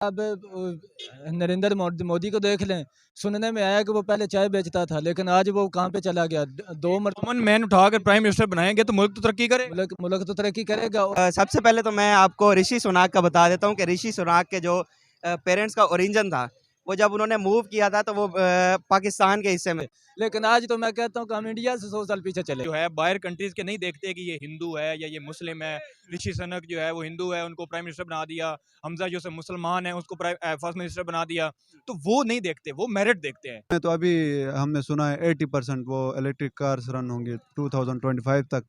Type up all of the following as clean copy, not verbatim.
अब नरेंद्र मोदी को देख लें, सुनने में आया कि वो पहले चाय बेचता था, लेकिन आज वो कहाँ पे चला गया। दो मरतबा कॉमन मैन उठाकर प्राइम मिनिस्टर बनाएंगे तो मुल्क तो तरक्की करे। मुल्क मुल्क तो तरक्की करेगा। सबसे पहले तो मैं आपको ऋषि सुनाक का बता देता हूँ कि ऋषि सुनाक के जो पेरेंट्स का ओरिजिन था, वो जब उन्होंने मूव किया था तो वो पाकिस्तान के हिस्से में। लेकिन आज तो मैं कहता हूँ कि हम इंडिया से 100 साल पीछे चले। जो है बाहर कंट्रीज के नहीं देखते कि ये हिंदू है या ये मुस्लिम है। ऋषि सुनक जो है वो हिंदू है, उनको प्राइम मिनिस्टर बना दिया। हमजा जो मुसलमान है उसको फर्स्ट मिनिस्टर बना दिया। तो वो नहीं देखते, वो मेरिट देखते हैं। तो अभी हमने सुना है 80% वो इलेक्ट्रिक कार्स रन होंगी 2025 तक।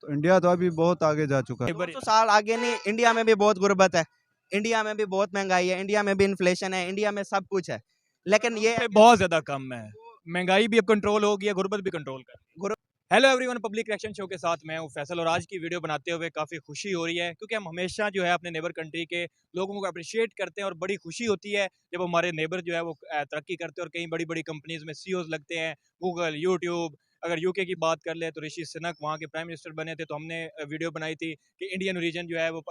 तो इंडिया तो अभी बहुत आगे जा चुका है। 200 साल आगे नहीं, इंडिया में भी बहुत गुर्बत है, इंडिया में भी बहुत महंगाई है, इंडिया में भी इन्फ्लेशन है, इंडिया में सब कुछ है, लेकिन ये बहुत ज्यादा कम है। महंगाई भी अब कंट्रोल हो गई है, गुर्बत भी कंट्रोल कर। Hello everyone, public reaction show के साथ मैं हूं फैसल, और आज की वीडियो बनाते हुए काफ़ी खुशी हो रही है क्योंकि हम हमेशा जो है अपने नेबर कंट्री के लोगों को अप्रिशिएट करते हैं और बड़ी खुशी होती है जब हमारे नेबर जो है वो तरक्की करते हैं और कई बड़ी बड़ी कंपनीज में सीईओज लगते हैं। गूगल, यूट्यूब, अगर यूके की बात कर ले तो ऋषि सुनक वहाँ के प्राइम मिनिस्टर बने थे, तो हमने वीडियो बनाई थी कि इंडियन ओरिजिन जो है वो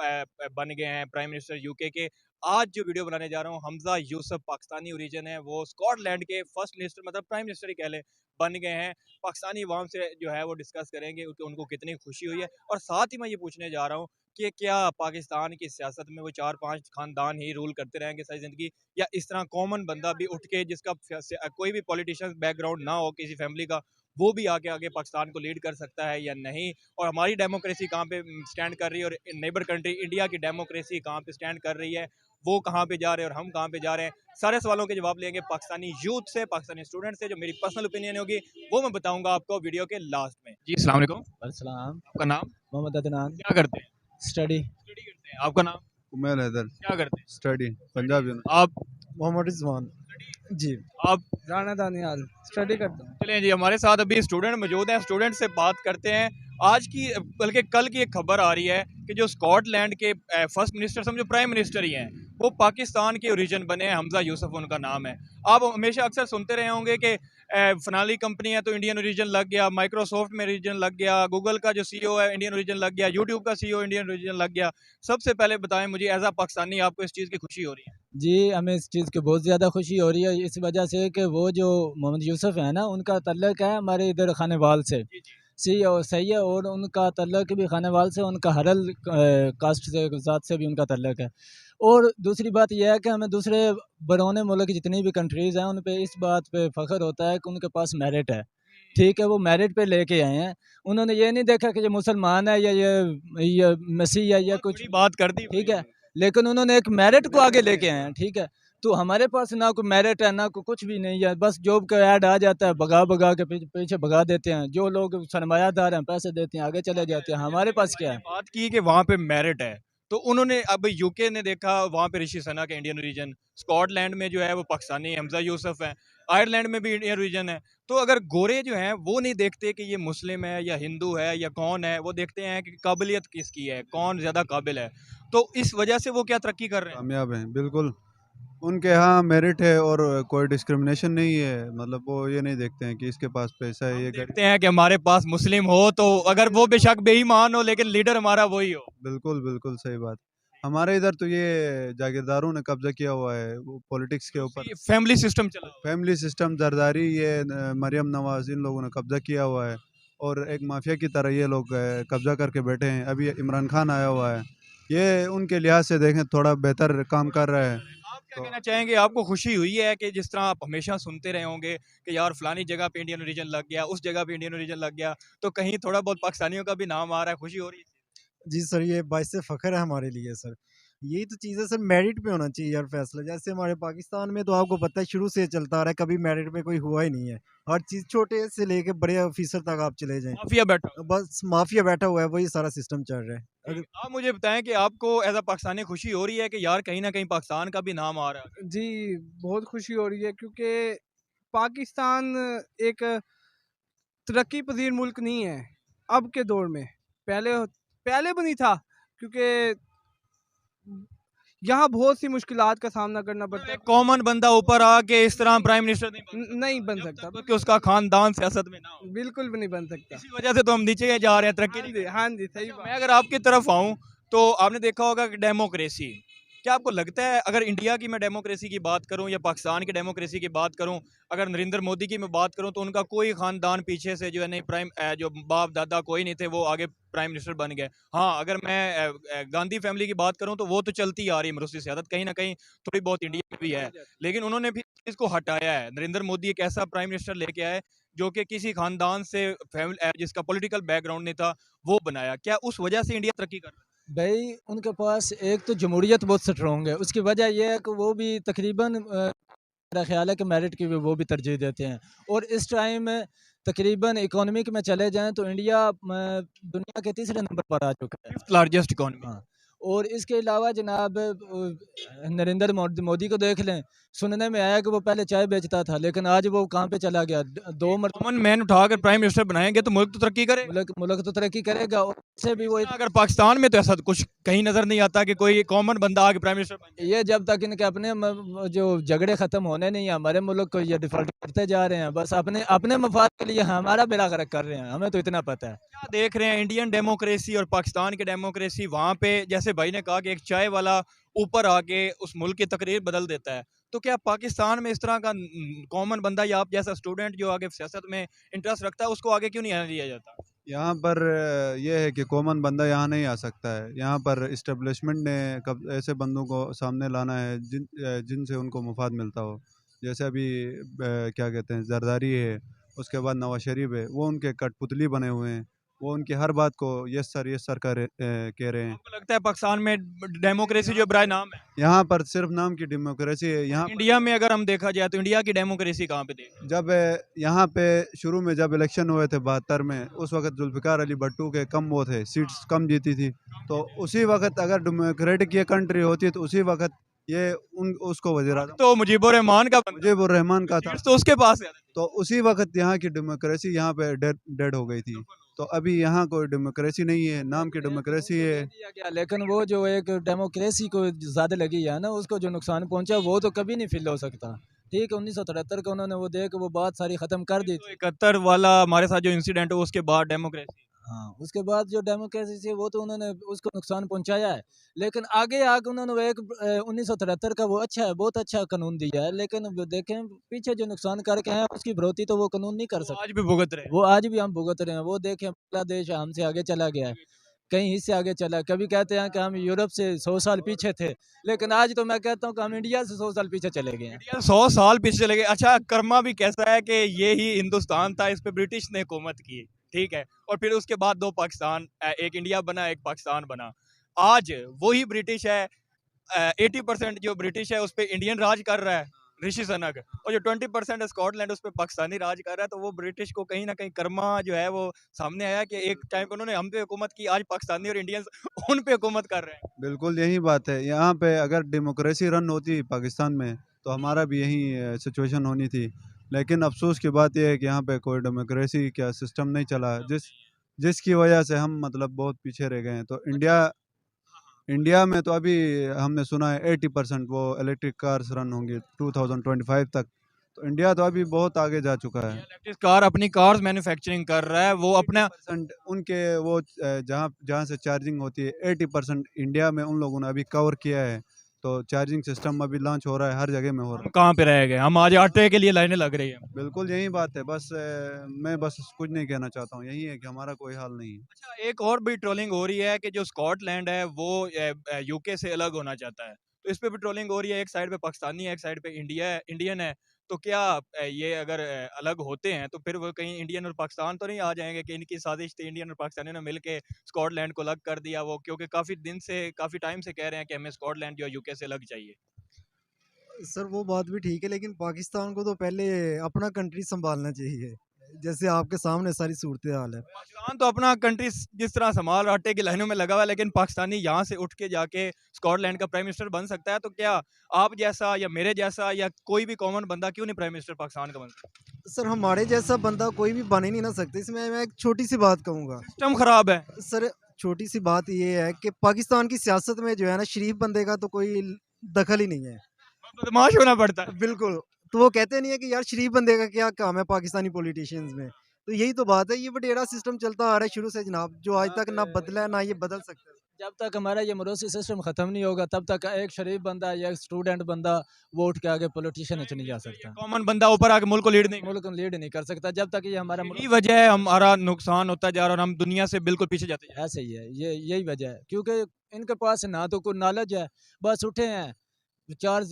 बन गए हैं प्राइम मिनिस्टर यूके के। आज जो वीडियो बनाने जा रहा हूँ, हमजा यूसुफ पाकिस्तानी ओरिजिन है, वो स्कॉटलैंड के फर्स्ट मिनिस्टर, मतलब प्राइम मिनिस्टर ही कह लें, बन गए हैं। पाकिस्तानी अवाम से जो है वो डिस्कस करेंगे कि उनको कितनी खुशी हुई है, और साथ ही मैं ये पूछने जा रहा हूँ कि क्या पाकिस्तान की सियासत में वो 4-5 खानदान ही रूल करते रहेंगे सारी ज़िंदगी, या इस तरह कॉमन बंदा भी उठ के, जिसका कोई भी पॉलिटिशियन बैकग्राउंड ना हो किसी फैमिली का, वो भी आगे आगे पाकिस्तान को लीड कर सकता है या नहीं। और हमारी डेमोक्रेसी कहाँ पे स्टैंड कर रही है, और नेबर कंट्री इंडिया की डेमोक्रेसी कहाँ पे स्टैंड कर रही है, वो कहाँ पे जा रहे हैं और हम कहाँ पे जा रहे हैं। सारे सवालों के जवाब लेंगे पाकिस्तानी यूथ से, पाकिस्तानी स्टूडेंट से। जो मेरी पर्सनल ओपिनियन होगी वो मैं बताऊंगा आपको वीडियो के लास्ट में। जी अस्सलाम वालेकुम। अस्सलाम। आपका नाम? मोहम्मद अदनान। क्या करते हैं? स्टडी। स्टडी करते हैं। आपका नाम? उमर हैदर। क्या करते हैं? स्टडी पंजाब आप? मोहम्मद रिजवान। जी। आप? राना दानियाल। स्टडी करता हूँ। चलिए जी, हमारे साथ अभी स्टूडेंट मौजूद हैं, स्टूडेंट से बात करते हैं। आज की बल्कि कल की एक खबर आ रही है कि जो स्कॉटलैंड के फर्स्ट मिनिस्टर, समझो प्राइम मिनिस्टर ही हैं, वो पाकिस्तान के ओरिजिन बने हैं। हमजा यूसुफ उनका नाम है। आप हमेशा अक्सर सुनते रहे होंगे कि फलानी कंपनी है तो इंडियन ओरिजिन लग गया, माइक्रोसॉफ्ट में ओरिजिन लग गया, गूगल का जो सीईओ है इंडियन ओरिजिन लग गया, यूट्यूब का सीईओ इंडियन ओरिजिन लग गया। सबसे पहले बताएं मुझे, एज आ पाकिस्तानी, आपको इस चीज़ की खुशी हो रही है? जी, हमें इस चीज़ की बहुत ज़्यादा खुशी हो रही है, इस वजह से कि वो जो मोहम्मद यूसुफ है ना, उनका तल्लक है हमारे इधर खानेवाल से। जी जी। सही है, और उनका तल्लक भी खानेवाल से, उनका हरल कास्ट से, ज़ात से भी उनका तल्लक है। और दूसरी बात यह है कि हमें दूसरे बरौने मुल्क जितनी भी कंट्रीज़ हैं, उन पे इस बात पे फ़ख्र होता है कि उनके पास मेरिट है। ठीक है, वो मेरिट पे लेके आए हैं। उन्होंने ये नहीं देखा कि ये मुसलमान है या ये मसीह है या कुछ, बड़ी बात कर दी। ठीक है, लेकिन उन्होंने एक मेरिट को आगे लेके आए हैं। ठीक है, तो हमारे पास ना कोई मेरिट है, ना कोई कुछ भी नहीं है। बस जॉब का ऐड आ जाता है, भगा भगा के पीछे भगा देते हैं। जो लोग सरमायादार हैं, पैसे देते हैं, आगे चले जाते हैं। हमारे पास क्या है? बात की कि वहाँ पे मेरिट है, तो उन्होंने अब यूके ने देखा, वहाँ पे ऋषि सुनक है इंडियन ओरिजिन, स्कॉटलैंड में जो है वो पाकिस्तानी हमजा यूसुफ है, आयरलैंड में भी इंडियन ओरिजिन है। तो अगर गोरे जो हैं वो नहीं देखते कि ये मुस्लिम है या हिंदू है या कौन है, वो देखते हैं कि काबिलियत किसकी है, कौन ज़्यादा काबिल है। तो इस वजह से वो क्या तरक्की कर रहे हैं? कामयाब हैं बिल्कुल। उनके यहाँ मेरिट है और कोई डिस्क्रिमिनेशन नहीं है। मतलब वो ये नहीं देखते हैं कि इसके पास पैसा है, ये देखते हैं कि हमारे पास मुस्लिम हो तो, अगर वो बेशक बेईमान हो, लेकिन लीडर हमारा वही हो। बिल्कुल बिल्कुल सही बात। हमारे इधर तो ये जागीरदारों ने कब्जा किया हुआ है वो पॉलिटिक्स के ऊपर। फैमिली सिस्टम चला हुआ फैमिली सिस्टम, जरदारी, ये मरियम नवाज, इन लोगों ने कब्जा किया हुआ है और एक माफिया की तरह ये लोग कब्जा करके बैठे हैं। अभी इमरान खान आया हुआ है, ये उनके लिहाज से देखें थोड़ा बेहतर काम कर रहा है। आप क्या तो कहना चाहेंगे? आपको खुशी हुई है कि जिस तरह आप हमेशा सुनते रहे होंगे कि यार फलानी जगह पे इंडियन ओरिजिन लग गया, उस जगह पे इंडियन ओरिजिन लग गया, तो कहीं थोड़ा बहुत पाकिस्तानियों का भी नाम आ रहा है, खुशी हो रही है? जी सर, ये बाइस से फ़ख्र है हमारे लिए सर। यही तो चीज़ है सर, मेरिट पे होना चाहिए यार फैसला। जैसे हमारे पाकिस्तान में तो आपको पता है शुरू से चलता आ रहा है, कभी मेरिट पे कोई हुआ ही नहीं है। हर चीज़ छोटे से लेके बड़े ऑफिसर तक आप चले जाएँ, माफिया बैठा हो। बस माफिया बैठा हुआ है, वही सारा सिस्टम चल रहा है। अगर आप मुझे बताएं कि आपको एज अ पाकिस्तानी खुशी हो रही है कि यार कहीं ना कहीं पाकिस्तान का भी नाम आ रहा है? जी, बहुत खुशी हो रही है क्योंकि पाकिस्तान एक तरक्की पज़ीर मुल्क नहीं है अब के दौर में। पहले पहले भी नहीं था, क्योंकि यहाँ बहुत सी मुश्किलात का सामना करना पड़ता है। कॉमन बंदा ऊपर आके इस तरह प्राइम मिनिस्टर नहीं बन सकता, नहीं बन जब सकता, तक कि उसका खानदान सियासत में ना हो। बिल्कुल भी नहीं बन सकता। इसी वजह से तो हम नीचे जा रहे हैं, तरक्की हाँ नहीं जी, कर हाँ जी, रहे। सही अच्छा, बात। मैं अगर आपकी तरफ आऊँ तो आपने देखा होगा कि डेमोक्रेसी, क्या आपको लगता है अगर इंडिया की मैं डेमोक्रेसी की बात करूं या पाकिस्तान की डेमोक्रेसी की बात करूं, अगर नरेंद्र मोदी की मैं बात करूं तो उनका कोई खानदान पीछे से जो है नहीं जो बाप दादा कोई नहीं थे वो आगे प्राइम मिनिस्टर बन गए। हाँ, अगर मैं गांधी फैमिली की बात करूं तो वो तो चलती आ रही है, मरूसी सियासत कहीं ना कहीं थोड़ी बहुत इंडिया में भी है, लेकिन उन्होंने भी इसको हटाया है। नरेंद्र मोदी एक ऐसा प्राइम मिनिस्टर लेके आए जो कि किसी खानदान से फैमिली जिसका पॉलिटिकल बैकग्राउंड नहीं था वो बनाया। क्या उस वजह से इंडिया तरक्की कर रहा है? भाई उनके पास एक तो जमहूरियत बहुत स्ट्रॉन्ग है, उसकी वजह यह है कि वो भी तकरीबन मेरा ख्याल है कि मेरिट की भी वो भी तरजीह देते हैं। और इस टाइम तकरीबन इकोनॉमिक में चले जाएं तो इंडिया दुनिया के तीसरे नंबर पर आ चुका है। Fifth largest economy. हाँ, और इसके अलावा जनाब नरेंद्र मोदी को देख लें, सुनने में आया कि वो पहले चाय बेचता था, लेकिन आज वो कहाँ पे चला गया, दो मरतबा कॉमन मैन उठाकर प्राइम मिनिस्टर बनाएंगे तो मुल्क तो तरक्की करेगा। मुल्क मुल्क तो तरक्की करेगा। और इससे भी वो अगर पाकिस्तान में तो ऐसा कुछ कहीं नजर नहीं आता कि कोई कॉमन बंदा आके प्राइम मिनिस्टर बन जाए। ये जब तक इनके अपने जो झगड़े खत्म होने नहीं है, हमारे मुल्क को ये डिफॉल्ट करते जा रहे हैं, बस अपने अपने मफाद के लिए हमारा बेड़ा गर्क कर रहे हैं, हमें तो इतना पता है। क्या देख रहे हैं इंडियन डेमोक्रेसी और पाकिस्तान की डेमोक्रेसी, वहाँ पे जैसे भाई ने कहा कि एक चाय वाला ऊपर आके उस मुल्क की तकरीर बदल देता है, तो क्या पाकिस्तान में इस तरह का कॉमन बंदा या आप जैसा स्टूडेंट जो आगे सियासत में इंटरेस्ट रखता है उसको आगे क्यों नहीं आने दिया जाता? यहाँ पर ये है कि कॉमन बंदा यहाँ नहीं आ सकता है। यहाँ पर इस्टेब्लिशमेंट ने कब ऐसे बंदों को सामने लाना है जिनसे उनको मुफाद मिलता हो। जैसे अभी क्या कहते हैं, जरदारी है, उसके बाद नवाज शरीफ है, वो उनके कठपुतली बने हुए हैं। वो उनकी हर बात को यस सर कह रहे हैं। आपको लगता है पाकिस्तान में डेमोक्रेसी जो बराए नाम है? यहाँ पर सिर्फ नाम की डेमोक्रेसी है। यहाँ इंडिया में अगर हम देखा जाए तो इंडिया की डेमोक्रेसी कहाँ पे देख? जब यहाँ पे शुरू में जब इलेक्शन हुए थे 72 में, उस वक्त जुल्फ़िकार अली भट्टू के कम वो थे, सीट्स कम जीती थी। तो उसी वक्त अगर डेमोक्रेटिक ये कंट्री होती तो उसी वक्त ये उसको वज़ीर-ए-आज़म तो मुजीबुर रहमान का मुजीबुर रहमान का था। सीट्स तो उसके पास है। तो उसी वक्त यहाँ की डेमोक्रेसी यहाँ पे डेड हो गई थी। तो अभी यहाँ कोई डेमोक्रेसी नहीं है, नाम की डेमोक्रेसी है। दिया गया, लेकिन वो जो एक डेमोक्रेसी को ज़्यादा लगी है ना, उसको जो नुकसान पहुंचा वो तो कभी नहीं फिल हो सकता। ठीक है, 1973 का उन्होंने वो दे के वो बात सारी ख़त्म कर दी थी। 71 वाला हमारे साथ जो इंसिडेंट हो उसके बाद डेमोक्रेसी। हाँ, उसके बाद जो डेमोक्रेसी थी वो तो उन्होंने उसको नुकसान पहुंचाया है, लेकिन आगे आके उन्होंने वो एक 1973 का वो अच्छा है, बहुत अच्छा कानून दिया है, लेकिन वो देखें पीछे जो नुकसान करके हैं उसकी भरौती तो वो कानून नहीं कर सकते। आज भी भुगत रहे। वो आज भी हम भुगत रहे हैं। वो देखें बांग्लादेश हमसे आगे चला गया है, कहीं हिस्से आगे चला। कभी कहते हैं कि हम यूरोप से 100 साल पीछे थे, लेकिन आज तो मैं कहता हूँ कि हम इंडिया से 100 साल पीछे चले गए हैं। इंडिया 100 साल पीछे चले गए। अच्छा, कर्मा भी कैसा है कि ये ही हिंदुस्तान था, इस पे ब्रिटिश ने हुकूमत की, ठीक है, और फिर उसके बाद दो पाकिस्तान, एक इंडिया बना एक पाकिस्तान बना। आज वही ब्रिटिश है, 80% जो ब्रिटिश है उस पर इंडियन राज कर रहा है ऋषि सनक, और जो 20% है स्कॉटलैंड उस पर पाकिस्तानी राज कर रहा है। तो वो ब्रिटिश को कहीं ना कहीं कर्मा जो है वो सामने आया कि एक टाइम पे उन्होंने हम पे हुकूमत की, आज पाकिस्तानी और इंडियंस उन पे हुकूमत कर रहे हैं। बिल्कुल यही बात है। यहाँ पे अगर डेमोक्रेसी रन होती पाकिस्तान में तो हमारा भी यही सिचुएशन होनी थी। लेकिन अफसोस की बात यह है कि यहाँ पे कोई डेमोक्रेसी का सिस्टम नहीं चला, जिसकी वजह से हम मतलब बहुत पीछे रह गए हैं। तो इंडिया में तो अभी हमने सुना है 80% वो इलेक्ट्रिक कार्स रन होंगी 2025 तक। तो इंडिया तो अभी बहुत आगे जा चुका है। इलेक्ट्रिक कार अपनी कार्स मैन्युफैक्चरिंग कर रहा है, वो अपना 80% उनके वो जहाँ जहाँ से चार्जिंग होती है 80% इंडिया में उन लोगों ने अभी कवर किया है। तो चार्जिंग सिस्टम अभी लॉन्च हो रहा है, हर जगह में हो रहा है। कहाँ पे रह गए हम, आज आटे के लिए लाइनें लग रही है। बिल्कुल यही बात है। बस मैं बस कुछ नहीं कहना चाहता हूँ, यही है कि हमारा कोई हाल नहीं है। अच्छा, एक और भी ट्रोलिंग हो रही है कि जो स्कॉटलैंड है वो यूके से अलग होना चाहता है, तो इस पे भी ट्रोलिंग हो रही है। एक साइड पे पाकिस्तानी है, एक साइड पे इंडियन है। तो क्या ये अगर अलग होते हैं तो फिर वो कहीं इंडियन और पाकिस्तान तो नहीं आ जाएंगे कि इनकी साजिश थी, इंडियन और पाकिस्तानियों ने मिलके स्कॉटलैंड को अलग कर दिया वो, क्योंकि काफ़ी टाइम से कह रहे हैं कि हमें स्कॉटलैंड जो है यूके से अलग चाहिए। सर वो बात भी ठीक है, लेकिन पाकिस्तान को तो पहले अपना कंट्री संभालना चाहिए। जैसे आपके सामने सारी सूरत हाल है। पाकिस्तान तो अपना कंट्री जिस तरह संभाल आटे की लाइनों में लगा हुआ है, लेकिन पाकिस्तानी यहाँ से उठ के जाके स्कॉटलैंड का प्राइम मिनिस्टर बन सकता है। तो क्या आप जैसा या मेरे जैसा या कोई भी कॉमन बंदा क्यों नहीं प्राइम मिनिस्टर पाकिस्तान का बन सकता? सर हमारे जैसा बंदा कोई भी बन ही नहीं ना सकता। इसमें मैं एक छोटी सी बात कहूँगा सिस्टम खराब है। सर। छोटी सी बात ये है कि पाकिस्तान की सियासत में जो है ना, शरीफ बंदे का तो कोई दखल ही नहीं है। बदमाश होना पड़ता है। बिल्कुल। तो वो कहते नहीं है कि यार शरीफ बंदे का क्या काम है पाकिस्तानी पॉलिटिशियंस में। तो यही तो बात है, ये वडेरा सिस्टम चलता आ रहा है शुरू से जनाब, जो आज तक ना बदला है ना ये बदल सकता है। जब तक हमारा ये मरोसी सिस्टम ख़त्म नहीं होगा तब तक एक शरीफ बंदा या एक स्टूडेंट बंदा वोट के आगे पॉलिटिशियन नहीं जा सकता, कॉमन बंदा ऊपर आके मुल्क को लीड नहीं मुल्क लीड नहीं कर सकता जब तक ये हमारा यही वजह है हमारा नुकसान होता जा रहा है और हम दुनिया से बिल्कुल पीछे जाते जा रहे ऐसे ही है, ये यही वजह है क्योंकि इनके पास ना तो कोई नॉलेज है, बस उठे हैं 4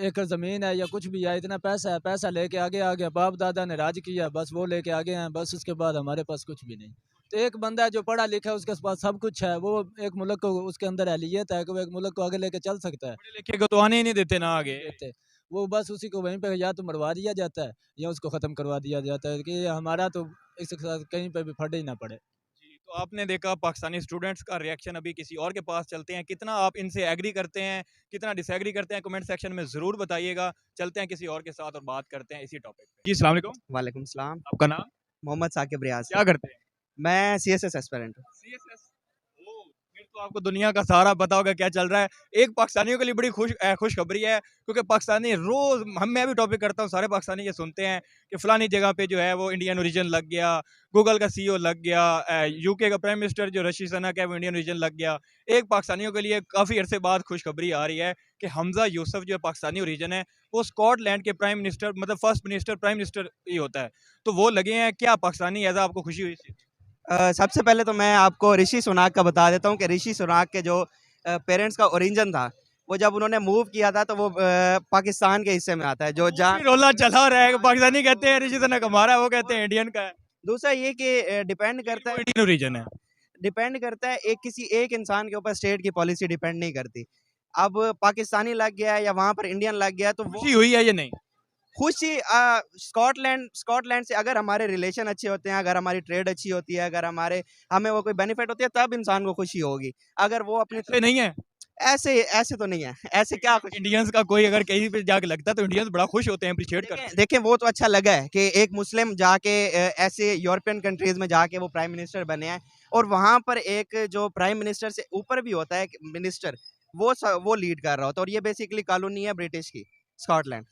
एकड़ ज़मीन है या कुछ भी है, इतना पैसा है, पैसा लेके आगे आ गया, बाप दादा ने राज किया, बस वो लेके आगे हैं, बस उसके बाद हमारे पास कुछ भी नहीं। तो एक बंदा है जो पढ़ा लिखा है उसके पास सब कुछ है, वो एक मुल्क को उसके अंदर एहलियत है कि वो एक मुल्क को आगे लेके चल सकता है। हैं। पढ़े लिखे को तो आने ही नहीं देते ना आगे। देते वो बस उसी को वहीं पे या तो मरवा दिया जाता है या उसको ख़त्म करवा दिया जाता है कि हमारा तो इसके साथ कहीं पे भी फटे ही ना पड़े। जी, तो आपने देखा पाकिस्तानी स्टूडेंट्स का रिएक्शन। अभी किसी और के पास चलते हैं, कितना आप इनसे एग्री करते हैं, कितना डिसएग्री करते हैं, कमेंट सेक्शन में ज़रूर बताइएगा। चलते हैं किसी और के साथ और बात करते हैं इसी टॉपिक पे। जी, अस्सलाम वालेकुम। वालेकुम सलाम। आपका नाम? मोहम्मद साकिब रियाज। क्या करते हैं? मैं सीएसएस एस्पिरेंट हूँ। सीएसएस। ओह! फिर तो आपको दुनिया का सारा पता होगा क्या चल रहा है। एक पाकिस्तानियों के लिए बड़ी खुशखबरी है क्योंकि पाकिस्तानी रोज़ मैं भी टॉपिक करता हूँ, सारे पाकिस्तानी ये सुनते हैं कि फ़लानी जगह पे जो है वो इंडियन ओरिजिन लग गया, गूगल का सीईओ लग गया, यूके का प्राइम मिनिस्टर जो ऋषि सुनक है वो इंडियन ओरिजिन लग गया। एक पाकिस्तानियों के लिए काफ़ी अरसे बाद खुशखबरी आ रही है कि हमज़ा यूसुफ जो पाकिस्तानी ओरिजिन है वो स्कॉटलैंड के प्राइम मिनिस्टर मतलब फर्स्ट मिनिस्टर प्राइम मिनिस्टर ही होता है। तो वो लगे हैं, क्या पाकिस्तानी ऐसा आपको खुशी हुई इससे? सबसे पहले तो मैं आपको ऋषि सुनाक का बता देता हूँ कि ऋषि सुनाक के जो पेरेंट्स का ओरिजिन था, वो जब उन्होंने मूव किया था तो वो पाकिस्तान के हिस्से में आता है, जो जहाँ रोला चला रहा है, पाकिस्तानी कहते हैं ऋषि सुनक हमारा है, वो कहते हैं इंडियन का है। दूसरा ये कि डिपेंड करता है इंडियन ओरिजिन है। एक किसी एक इंसान के ऊपर स्टेट की पॉलिसी डिपेंड नहीं करती। अब पाकिस्तानी लग गया है या वहाँ पर इंडियन लग गया तो वो खुशी हुई है या नहीं? खुशी स्कॉटलैंड से अगर हमारे रिलेशन अच्छे होते हैं, अगर हमारी ट्रेड अच्छी होती है, अगर हमें वो कोई बेनिफिट होती है तब इंसान को खुशी होगी। अगर वो अपनी ऐसे नहीं है। ऐसे ऐसे तो नहीं है, ऐसे क्या खुशी। इंडियंस का कोई अगर कहीं पे जाके लगता है तो इंडियंस बड़ा खुश होते हैं, अप्रिशिएट करते हैं। देखें वो तो अच्छा लगा है कि एक मुस्लिम जाके ऐसे यूरोपियन कंट्रीज में जाके वो प्राइम मिनिस्टर बने हैं और वहाँ पर एक जो प्राइम मिनिस्टर से ऊपर भी होता है मिनिस्टर, वो लीड कर रहा होता है और ये बेसिकली कॉलोनी है ब्रिटिश की, स्कॉटलैंड।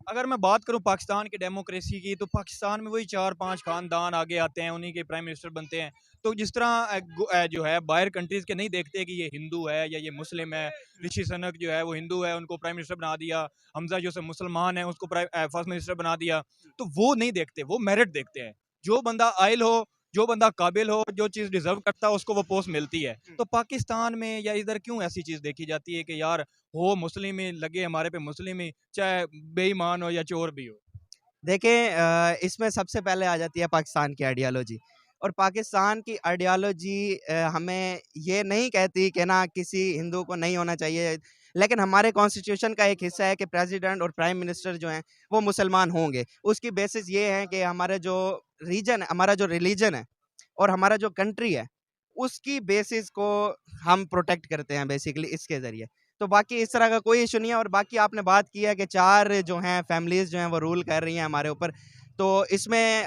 अगर मैं बात करूं पाकिस्तान की डेमोक्रेसी की, तो पाकिस्तान में वही 4-5 खानदान आगे आते हैं, उन्हीं के प्राइम मिनिस्टर बनते हैं। तो जिस तरह जो है बाहर कंट्रीज़ के नहीं देखते कि ये हिंदू है या ये मुस्लिम है। ऋषि सुनक जो है वो हिंदू है, उनको प्राइम मिनिस्टर बना दिया। हमजा जो मुसलमान है उसको फर्स्ट मिनिस्टर बना दिया। तो वो नहीं देखते, वो मेरिट देखते हैं। जो बंदा आयल हो, जो बंदा काबिल हो, जो चीज़ डिज़र्व करता है उसको वो पोस्ट मिलती है। तो पाकिस्तान में या इधर क्यों ऐसी चीज़ देखी जाती है कि यार हो मुस्लिम ही लगे हमारे पे, मुस्लिम ही चाहे बेईमान हो या चोर भी हो? देखें इसमें सबसे पहले आ जाती है पाकिस्तान की आइडियोलॉजी और पाकिस्तान की आइडियोलॉजी हमें ये नहीं कहती कि ना किसी हिंदू को नहीं होना चाहिए, लेकिन हमारे कॉन्स्टिट्यूशन का एक हिस्सा है कि प्रेसिडेंट और प्राइम मिनिस्टर जो हैं वो मुसलमान होंगे। उसकी बेसिस ये है कि हमारा जो रीजन है, हमारा जो रिलीजन है और हमारा जो कंट्री है, उसकी बेसिस को हम प्रोटेक्ट करते हैं बेसिकली इसके ज़रिए। तो बाकी इस तरह का कोई इशू नहीं है और बाकी आपने बात की है कि 4 जो हैं फैमिलीज़ जो हैं वो रूल कर रही हैं हमारे ऊपर, तो इसमें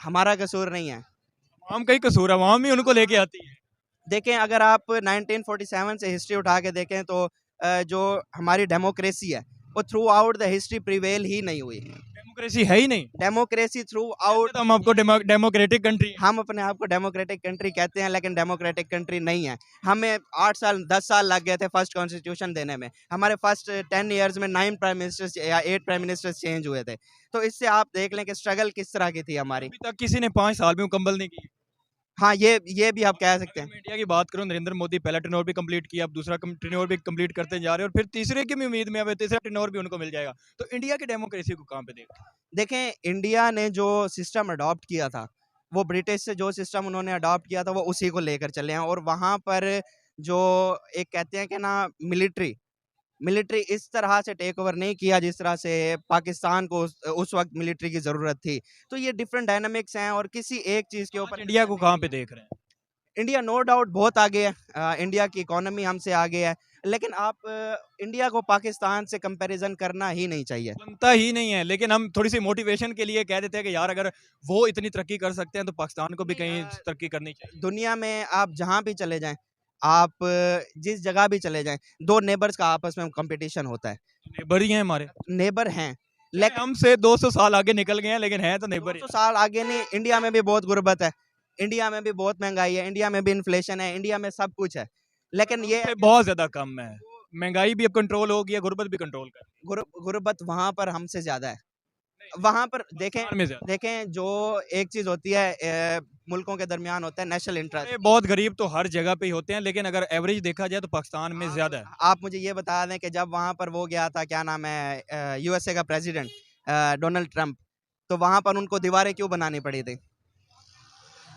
हमारा कसूर नहीं है। आवाम का ही कसूर है, अवाम ही उनको लेके आती है। देखें अगर आप 1947 से हिस्ट्री उठा के देखें तो जो हमारी डेमोक्रेसी है वो throughout the history prevail ही नहीं हुई। डेमोक्रेसी है ही नहीं। डेमोक्रेसी थ्रू आउट, तो हम आपको डेमोक्रेटिक कंट्री हम अपने आप को डेमोक्रेटिक कंट्री कहते हैं लेकिन डेमोक्रेटिक कंट्री नहीं है। हमें 8 साल 10 साल लग गए थे फर्स्ट कॉन्स्टिट्यूशन देने में। हमारे फर्स्ट 10 इयर्स में 9 प्राइम मिनिस्टर्स या 8 प्राइम मिनिस्टर्स चेंज हुए थे। तो इससे आप देख लें कि स्ट्रगल किस तरह की थी हमारी। अभी तक किसी ने 5 साल भी मुकम्मल नहीं की। हाँ, ये भी आप कह सकते अगर हैं। मैं इंडिया की बात करूं, नरेंद्र मोदी पहला टेन्योर भी कंप्लीट किया, अब दूसरा टेन्योर भी कंप्लीट करते जा रहे हैं और फिर तीसरे की भी उम्मीद में अब तीसरा टेन्योर भी उनको मिल जाएगा। तो इंडिया की डेमोक्रेसी को कहां पे देखते हैं? देखें इंडिया ने जो सिस्टम अडॉप्ट किया था, वो ब्रिटिश से जो सिस्टम उन्होंने अडॉप्ट किया था वो उसी को लेकर चले हैं और वहाँ पर जो एक कहते हैं कि ना मिलिट्री इस तरह से टेक ओवर नहीं किया जिस तरह से पाकिस्तान को उस वक्त मिलिट्री की ज़रूरत थी। तो ये डिफरेंट डायनामिक्स हैं और किसी एक चीज़ के ऊपर इंडिया को कहां पे देख रहे हैं? इंडिया नो डाउट बहुत आगे है। इंडिया की इकोनॉमी हमसे आगे है, लेकिन आप इंडिया को पाकिस्तान से कंपैरिजन करना ही नहीं चाहिए। बनता ही नहीं है, लेकिन हम थोड़ी सी मोटिवेशन के लिए कह देते हैं कि यार अगर वो इतनी तरक्की कर सकते हैं तो पाकिस्तान को भी कहीं तरक्की करनी चाहिए। दुनिया में आप जहाँ भी चले जाएं, आप जिस जगह भी चले जाएं, 2 नेबर्स का आपस में कंपटीशन होता है। नेबर ही हैं हमारे, नेबर हैं लेकिन हमसे 200 साल आगे निकल गए हैं, लेकिन हैं तो नेबर ही। 200 साल आगे नहीं, इंडिया में भी बहुत गुर्बत है। इंडिया में भी बहुत महंगाई है, इंडिया में भी इन्फ्लेशन है, इंडिया में सब कुछ है, लेकिन ये पे बहुत ज़्यादा कम है, महंगाई भी अब कंट्रोल होगी है, गुर्बत भी कंट्रोल कर गुर्बत वहाँ पर हमसे ज़्यादा है। वहाँ पर देखें पाकिस्तान में ज़्यादा। देखें जो एक चीज़ होती है मुल्कों के दरमियान होता है नेशनल इंटरेस्ट। अरे बहुत गरीब तो हर जगह पे ही होते हैं, लेकिन अगर एवरेज देखा जाए तो पाकिस्तान में ज़्यादा है। आप मुझे ये बता दें कि जब वहाँ पर वो गया था, क्या नाम है, यूएसए का प्रेसिडेंट डोनाल्ड ट्रंप, तो वहाँ पर उनको दीवारें क्यों बनानी पड़ी थी?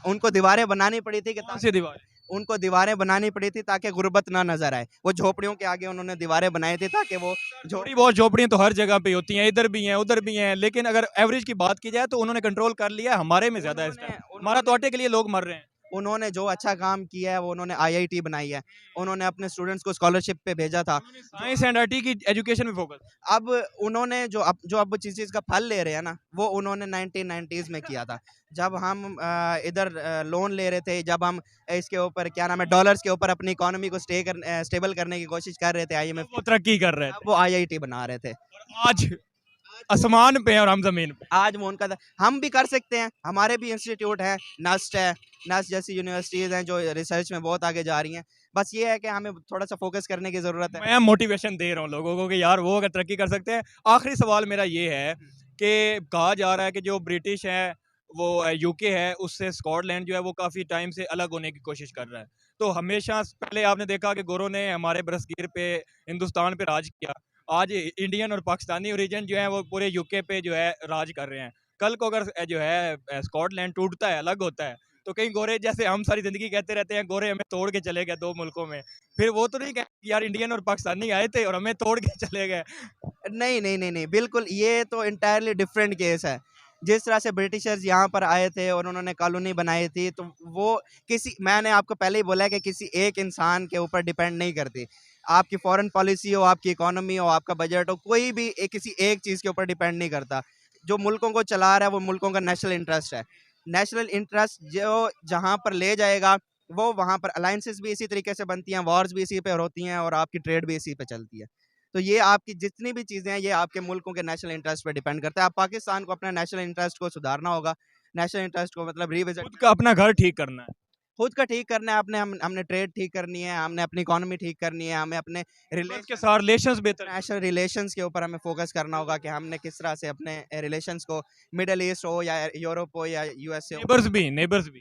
उनको दीवारें बनानी पड़ी थी कि कौन सी दीवार? उनको दीवारें बनानी पड़ी थी ताकि गुर्बत ना नजर आए। वो झोपड़ियों के आगे उन्होंने दीवारें बनाई थी ताकि वो थोड़ी बहुत झोपड़ियाँ तो हर जगह पे होती हैं, इधर भी हैं उधर भी हैं, लेकिन अगर एवरेज की बात की जाए तो उन्होंने कंट्रोल कर लिया है, हमारे में ज़्यादा है इस टाइम। हमारा तो आटे के लिए लोग मर रहे हैं। उन्होंने जो अच्छा काम किया है वो उन्होंने आईआईटी बनाई है, उन्होंने अपने स्टूडेंट्स को स्कॉलरशिप पे भेजा था। साइंस एंड आईटी की एजुकेशन में फोकस। अब उन्होंने जो अब जिस चीज़ का फल ले रहे हैं ना, वो उन्होंने 1990s में किया था। जब हम इधर लोन ले रहे थे, जब हम इसके ऊपर क्या नाम है डॉलर्स के ऊपर अपनी इकोनॉमी को स्टेबल करने की कोशिश कर रहे थे आईएमएफ, वो तरक्की कर रहे थे, वो आईआईटी बना रहे थे। आज आसमान पे हैं और हम जमीन पे। आज वो उनका हम भी कर सकते हैं, हमारे भी इंस्टीट्यूट है, नस्ट है, नस्ट जैसी यूनिवर्सिटीज़ हैं जो रिसर्च में बहुत आगे जा रही हैं। बस ये है कि हमें थोड़ा सा फोकस करने की ज़रूरत है। मैं मोटिवेशन दे रहा हूँ लोगों को कि यार वो अगर तरक्की कर सकते हैं। आखिरी सवाल मेरा ये है कि कहा जा रहा है कि जो ब्रिटिश है वो यूके है, उससे स्कॉटलैंड जो है वो काफ़ी टाइम से अलग होने की कोशिश कर रहा है। तो हमेशा पहले आपने देखा कि गोरों ने हमारे बरसगीर पे हिंदुस्तान पे राज किया, आज इंडियन और पाकिस्तानी ओरिजिन जो है वो पूरे यूके पे जो है राज कर रहे हैं। कल को अगर जो है स्कॉटलैंड टूटता है, अलग होता है, तो कहीं गोरे जैसे हम सारी ज़िंदगी कहते रहते हैं गोरे हमें तोड़ के चले गए 2 मुल्कों में, फिर वो तो नहीं कहेंगे यार इंडियन और पाकिस्तानी आए थे और हमें तोड़ के चले गए। नहीं, नहीं, नहीं, नहीं, बिल्कुल ये तो एंटायरली डिफरेंट केस है। जिस तरह से ब्रिटिशर्स यहाँ पर आए थे और उन्होंने कॉलोनी बनाई थी, तो वो मैंने आपको पहले ही बोला है कि किसी एक इंसान के ऊपर डिपेंड नहीं करती। आपकी फॉरेन पॉलिसी हो, आपकी इकोनॉमी हो, आपका बजट हो, कोई भी किसी एक चीज़ के ऊपर डिपेंड नहीं करता। जो मुल्कों को चला रहा है वो मुल्कों का नेशनल इंटरेस्ट है। नेशनल इंटरेस्ट जो जहाँ पर ले जाएगा, वो वहाँ पर अलायंसेस भी इसी तरीके से बनती हैं, वॉर्स भी इसी पर होती हैं और आपकी ट्रेड भी इसी पे चलती है। तो ये आपकी जितनी भी चीज़ें हैं, ये आपके मुल्कों के नेशनल इंटरेस्ट पे डिपेंड करता है। आप पाकिस्तान को अपने नेशनल इंटरेस्ट को सुधारना होगा, नेशनल इंटरेस्ट को मतलब रिविज़िट खुद का अपना घर ठीक करना है। खुद का ठीक करना है, हमने ट्रेड ठीक करनी है, हमने अपनी इकोनॉमी ठीक करनी है, हमें अपने उसके साथ रिलेशंस बेहतर इंटरनेशनल रिलेशंस के ऊपर हमें फोकस करना होगा कि हमने किस तरह से अपने रिलेशंस को मिडल ईस्ट हो या यूरोप हो या यूएसए हो, नेबर्स भी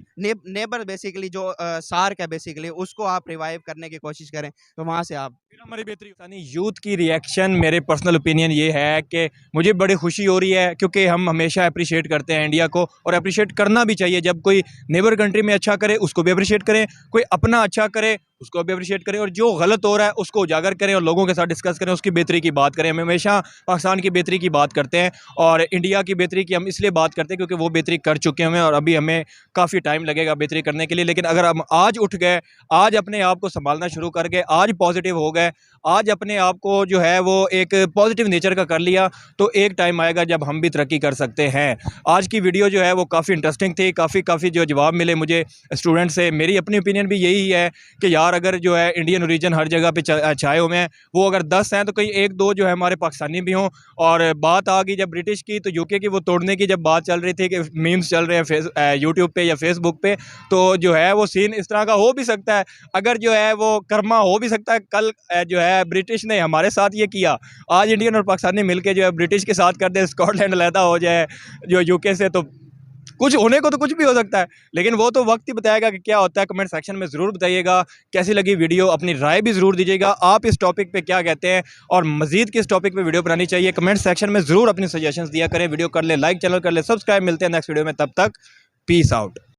नेबर बेसिकली जो सार्क है बेसिकली उसको आप रिवाइव करने की कोशिश करें, तो वहाँ से आप फिर हमारी बेहतरी यूथ की रिएक्शन। मेरे पर्सनल ओपिनियन ये है कि मुझे बड़ी खुशी हो रही है क्योंकि हम हमेशा अप्रिशिएट करते हैं इंडिया को और अप्रिशिएट करना भी चाहिए। जब कोई नेबर कंट्री में अच्छा करे उसको भी अप्रिशिएट करें, कोई अपना अच्छा करे उसको भी अप्रिशिएट करें और जो गलत हो रहा है उसको उजागर करें और लोगों के साथ डिस्कस करें, उसकी बेहतरी की बात करें। हम हमेशा पाकिस्तान की बेहतरी की बात करते हैं और इंडिया की बेहतरी की हम इसलिए बात करते हैं क्योंकि वो बेहतरी कर चुके हैं और अभी हमें काफ़ी टाइम लगेगा बेहतरी करने के लिए। लेकिन अगर हम आज उठ गए, आज अपने आप को संभालना शुरू कर गए, आज पॉजिटिव हो गए, आज अपने आप को जो है वो एक पॉजिटिव नेचर का कर लिया, तो एक टाइम आएगा जब हम भी तरक्की कर सकते हैं। आज की वीडियो जो है वो काफ़ी इंटरेस्टिंग थी, काफ़ी जो जवाब मिले मुझे स्टूडेंट से। मेरी अपनी ओपिनियन भी यही है कि यार अगर जो है इंडियन ओरिजिन हर जगह पे छाए हुए हैं, वो अगर 10 हैं तो कहीं 1-2 जो है हमारे पाकिस्तानी भी हों। और बात आ गई जब ब्रिटिश की, तो यूके की वो तोड़ने की जब बात चल रही थी कि मीम्स चल रहे हैं यूट्यूब पे या फेसबुक पे, तो जो है वो सीन इस तरह का हो भी सकता है। अगर जो है वो कर्मा हो भी सकता है, कल जो है ब्रिटिश ने हमारे साथ ये किया, आज इंडियन और पाकिस्तानी मिलके जो है ब्रिटिश के साथ कर दे, स्कॉटलैंड अलहदा हो जाए जो यूके से, तो कुछ होने को तो कुछ भी हो सकता है। लेकिन वो तो वक्त ही बताएगा कि क्या होता है। कमेंट सेक्शन में ज़रूर बताइएगा कैसी लगी वीडियो, अपनी राय भी ज़रूर दीजिएगा, आप इस टॉपिक पे क्या कहते हैं और मज़ीद किस टॉपिक पे वीडियो बनानी चाहिए। कमेंट सेक्शन में ज़रूर अपनी सजेशंस दिया करें। वीडियो कर ले लाइक, चैनल कर ले सब्सक्राइब। मिलते हैं नेक्स्ट वीडियो में, तब तक पीस आउट।